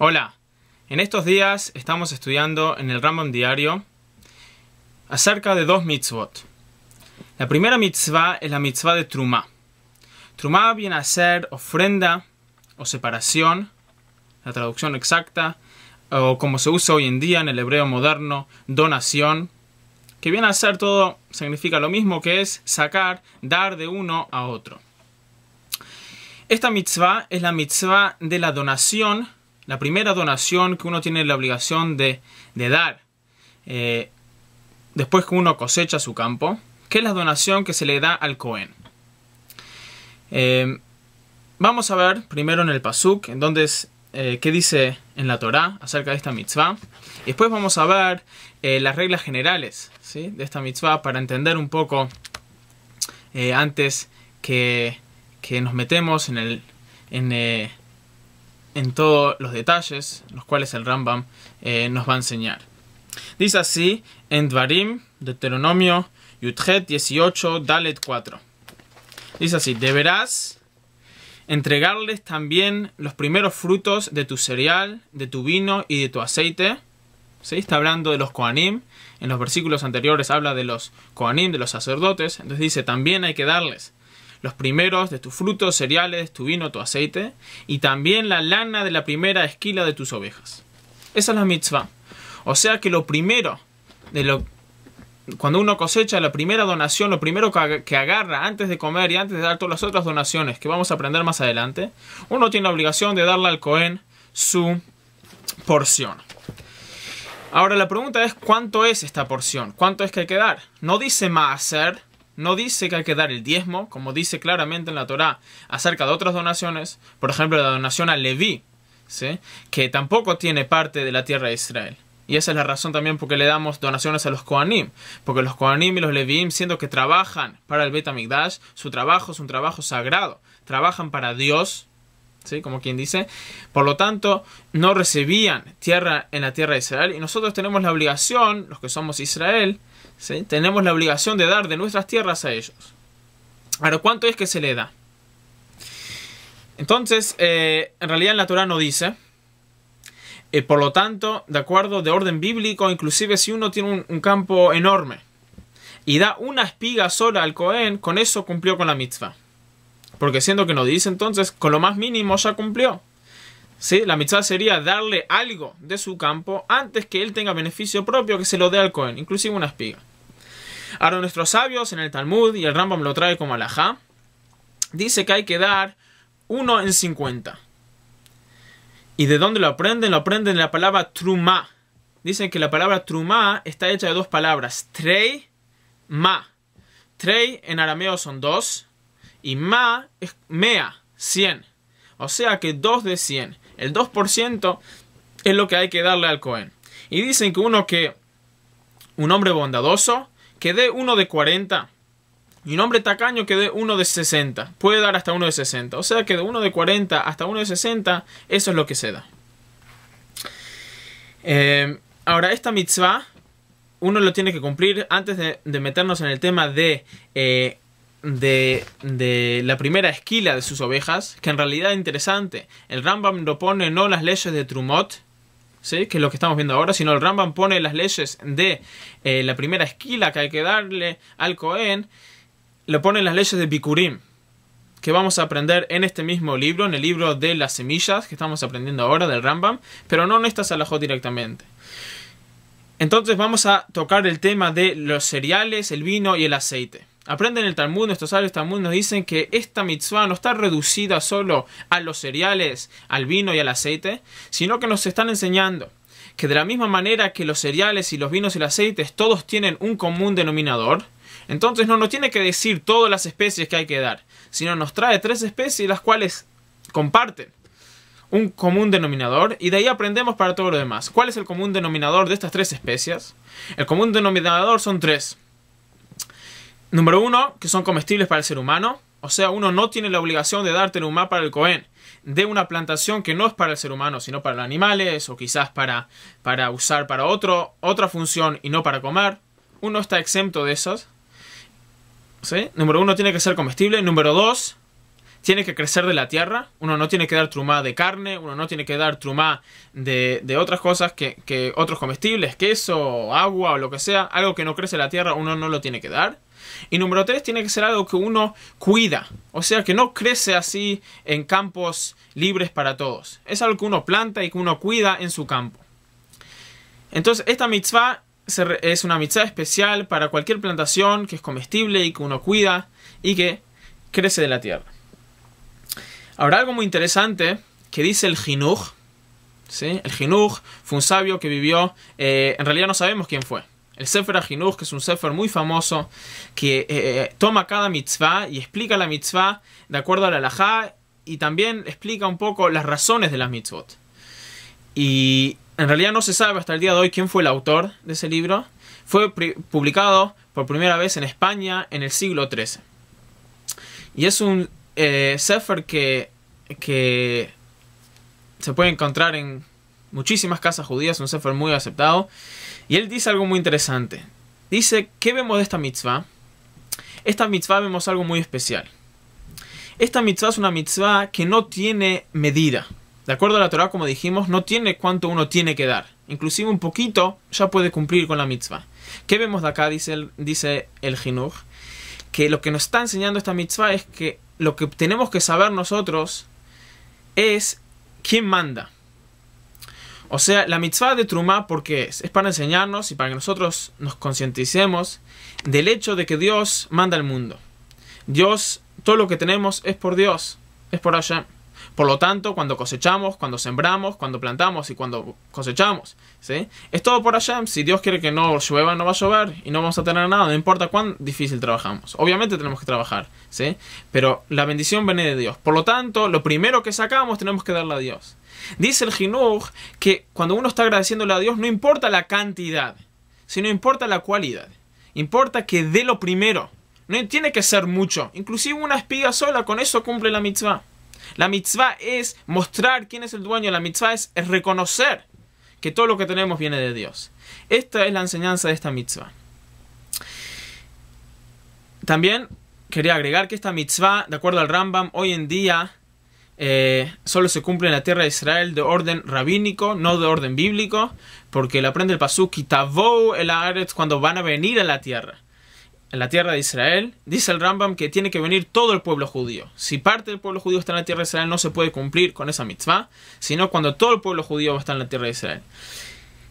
Hola, en estos días estamos estudiando en el Rambam diario acerca de dos mitzvot. La primera mitzvah es la mitzvah de Trumá. Trumá viene a ser ofrenda o separación, la traducción exacta, o como se usa hoy en día en el hebreo moderno, donación, que viene a ser todo, significa lo mismo, que es sacar, dar de uno a otro. Esta mitzvah es la mitzvah de la donación, la primera donación que uno tiene la obligación de dar después que uno cosecha su campo, que es la donación que se le da al Cohen. Vamos a ver primero en el Pasuk, en donde qué dice en la Torá acerca de esta mitzvah. Y después vamos a ver las reglas generales, ¿sí?, de esta mitzvah para entender un poco antes que nos metemos en todos los detalles, los cuales el Rambam nos va a enseñar. Dice así en Dvarim, Deuteronomio, Yudhet 18, Dalet 4. Dice así: deberás entregarles también los primeros frutos de tu cereal, de tu vino y de tu aceite. ¿Sí? Está hablando de los Kohanim. En los versículos anteriores habla de los Kohanim, de los sacerdotes. Entonces dice, también hay que darles los primeros de tus frutos, cereales, tu vino, tu aceite, y también la lana de la primera esquila de tus ovejas. Esa es la mitzvah. O sea que lo primero, cuando uno cosecha, la primera donación, lo primero que agarra antes de comer y antes de dar todas las otras donaciones que vamos a aprender más adelante, uno tiene la obligación de darle al Cohen su porción. Ahora la pregunta es, ¿cuánto es esta porción? ¿Cuánto es que hay que dar? No dice maaser, no dice que hay que dar el diezmo, como dice claramente en la Torá acerca de otras donaciones. Por ejemplo, la donación a Leví, ¿sí?, que tampoco tiene parte de la tierra de Israel. Y esa es la razón también por qué le damos donaciones a los Kohanim. Porque los Kohanim y los Leviim, siendo que trabajan para el Beit HaMikdash, su trabajo es un trabajo sagrado. Trabajan para Dios, ¿sí?, como quien dice. Por lo tanto, no recibían tierra en la tierra de Israel. Y nosotros tenemos la obligación, los que somos Israel, ¿sí?, tenemos la obligación de dar de nuestras tierras a ellos. Ahora, ¿cuánto es que se le da? Entonces, en realidad en la Torá no dice. Por lo tanto, de acuerdo de orden bíblico, inclusive si uno tiene un campo enorme y da una espiga sola al Cohen, con eso cumplió con la mitzvah. Porque siendo que no dice, entonces con lo más mínimo ya cumplió. ¿Sí? La mitzvah sería darle algo de su campo antes que él tenga beneficio propio, que se lo dé al Cohen, inclusive una espiga. Ahora nuestros sabios en el Talmud, y el Rambam lo trae como alajá, dice que hay que dar 1 en 50. ¿Y de dónde lo aprenden? Lo aprenden de la palabra trumá. Dicen que la palabra trumá está hecha de dos palabras. Trei, ma. Trei en arameo son 2. Y ma es mea, 100. O sea que 2 de 100. El 2% es lo que hay que darle al Cohen. Y dicen que un hombre bondadoso, que dé 1 de 40. Y un hombre tacaño que dé 1 de 60. Puede dar hasta 1 de 60. O sea que de 1 de 40 hasta 1 de 60, eso es lo que se da. Ahora, esta mitzvah, uno lo tiene que cumplir antes de meternos en el tema de la primera esquila de sus ovejas. Que en realidad es interesante. El Rambam lo pone no las leyes de Trumot, ¿sí?, que es lo que estamos viendo ahora, sino el Rambam pone las leyes de la primera esquila que hay que darle al Cohen. Lo ponen las leyes de Bikurim, que vamos a aprender en este mismo libro, en el libro de las semillas, que estamos aprendiendo ahora del Rambam, pero no en estas alajot directamente. Entonces vamos a tocar el tema de los cereales, el vino y el aceite. Aprenden el Talmud, nuestros sabios Talmud nos dicen que esta mitzvah no está reducida solo a los cereales, al vino y al aceite, sino que nos están enseñando que de la misma manera que los cereales y los vinos y el aceite todos tienen un común denominador. Entonces no nos tiene que decir todas las especies que hay que dar, sino nos trae 3 especies las cuales comparten un común denominador, y de ahí aprendemos para todo lo demás. ¿Cuál es el común denominador de estas 3 especies? El común denominador son 3. Número 1, que son comestibles para el ser humano. O sea, uno no tiene la obligación de dar terumá para el Cohen de una plantación que no es para el ser humano, sino para los animales, o quizás para usar para otra función y no para comer. Uno está exento de esos. ¿Sí? Número 1, tiene que ser comestible. Número 2, tiene que crecer de la tierra. Uno no tiene que dar trumá de carne, uno no tiene que dar trumá de otras cosas que otros comestibles, queso, agua o lo que sea. Algo que no crece de la tierra uno no lo tiene que dar. Y número 3, tiene que ser algo que uno cuida. O sea, que no crece así en campos libres para todos. Es algo que uno planta y que uno cuida en su campo. Entonces, esta mitzvah es una mitzvah especial para cualquier plantación que es comestible y que uno cuida y que crece de la tierra. Ahora, algo muy interesante que dice el Jinuj. ¿Sí? El Jinuj fue un sabio que vivió, en realidad no sabemos quién fue. El Sefer HaJinuj, que es un Sefer muy famoso, que toma cada mitzvah y explica la mitzvah de acuerdo a la halajá y también explica un poco las razones de las mitzvot. Y en realidad no se sabe hasta el día de hoy quién fue el autor de ese libro. Fue publicado por primera vez en España en el siglo XIII. Y es un Sefer que se puede encontrar en muchísimas casas judías, un Sefer muy aceptado. Y él dice algo muy interesante. Dice, ¿qué vemos de esta mitzvah? Esta mitzvah vemos algo muy especial. Esta mitzvah es una mitzvah que no tiene medida. De acuerdo a la Torah, como dijimos, no tiene cuánto uno tiene que dar. Inclusive un poquito ya puede cumplir con la mitzvah. ¿Qué vemos de acá? Dice el Jinuj. Que lo que nos está enseñando esta mitzvah es que lo que tenemos que saber nosotros es quién manda. O sea, la mitzvah de Trumá, ¿por qué es? Es para enseñarnos y para que nosotros nos concienticemos del hecho de que Dios manda al mundo. Dios, todo lo que tenemos es por Dios, es por Hashem. Por lo tanto, cuando cosechamos, cuando sembramos, cuando plantamos y cuando cosechamos, ¿sí? Es todo por Hashem. Si Dios quiere que no llueva, no va a llover y no vamos a tener nada. No importa cuán difícil trabajamos. Obviamente tenemos que trabajar, ¿sí? Pero la bendición viene de Dios. Por lo tanto, lo primero que sacamos tenemos que darle a Dios. Dice el Jinuj que cuando uno está agradeciéndole a Dios, no importa la cantidad, sino importa la cualidad. Importa que dé lo primero. No tiene que ser mucho. Inclusive una espiga sola, con eso cumple la mitzvah. La mitzvah es mostrar quién es el dueño. La mitzvah es reconocer que todo lo que tenemos viene de Dios. Esta es la enseñanza de esta mitzvah. También quería agregar que esta mitzvah, de acuerdo al Rambam, hoy en día solo se cumple en la tierra de Israel de orden rabínico, no de orden bíblico, porque le aprende el pasuk Kitavou el haaretz, cuando van a venir a la tierra. En la tierra de Israel, dice el Rambam que tiene que venir todo el pueblo judío. Si parte del pueblo judío está en la tierra de Israel, no se puede cumplir con esa mitzvah, sino cuando todo el pueblo judío va a estar en la tierra de Israel.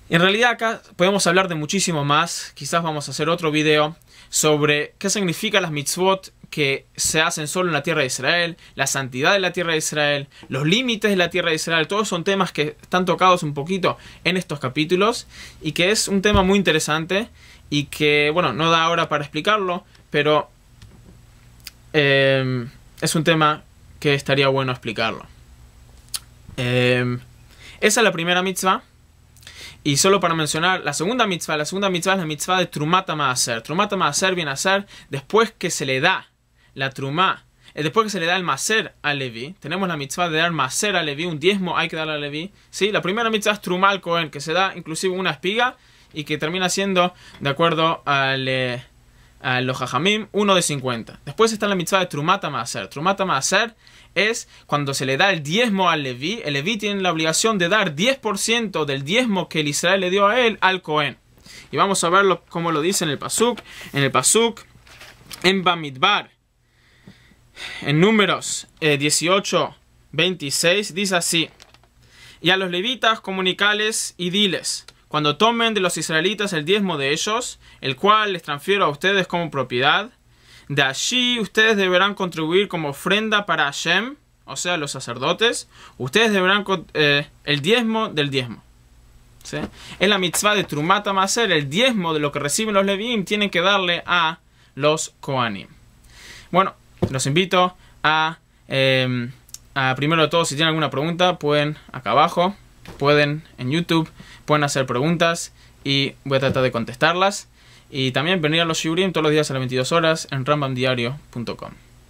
En realidad acá podemos hablar de muchísimo más. Quizás vamos a hacer otro video sobre qué significan las mitzvot que se hacen solo en la tierra de Israel, la santidad de la tierra de Israel, los límites de la tierra de Israel. Todos son temas que están tocados un poquito en estos capítulos y que es un tema muy interesante y que, bueno, no da ahora para explicarlo, pero es un tema que estaría bueno explicarlo. Esa es la primera mitzvah. Y solo para mencionar la segunda mitzvah es la mitzvah de Trumat HaMaaser. Trumat HaMaaser viene a ser después que se le da la Trumá, después que se le da el Maaser a Leví. Tenemos la mitzvah de dar Maaser a Leví, un diezmo hay que darle a Leví. ¿Sí? La primera mitzvah es Trumá al Cohen, que se da inclusive una espiga y que termina siendo, de acuerdo a los Jajamim, 1 de 50. Después está la mitzvah de Trumat HaMaaser. Trumat HaMaaser es cuando se le da el diezmo al Leví. El Leví tiene la obligación de dar 10% del diezmo que el Israel le dio a él al Cohen. Y vamos a verlo como lo dice en el Pasuk. En Bamidbar, en Números 18:26, dice así: y a los levitas comunicales y diles, cuando tomen de los israelitas el diezmo de ellos, el cual les transfiero a ustedes como propiedad, de allí ustedes deberán contribuir como ofrenda para Hashem, o sea, los sacerdotes. Ustedes deberán el diezmo del diezmo. ¿Sí? En la mitzvah de Trumat HaMaaser, el diezmo de lo que reciben los Levíim tienen que darle a los Kohanim. Bueno, los invito a primero de todo, si tienen alguna pregunta, pueden acá abajo, pueden en YouTube, pueden hacer preguntas y voy a tratar de contestarlas. Y también venir a los shiurim todos los días a las 22 horas en rambamdiario.com.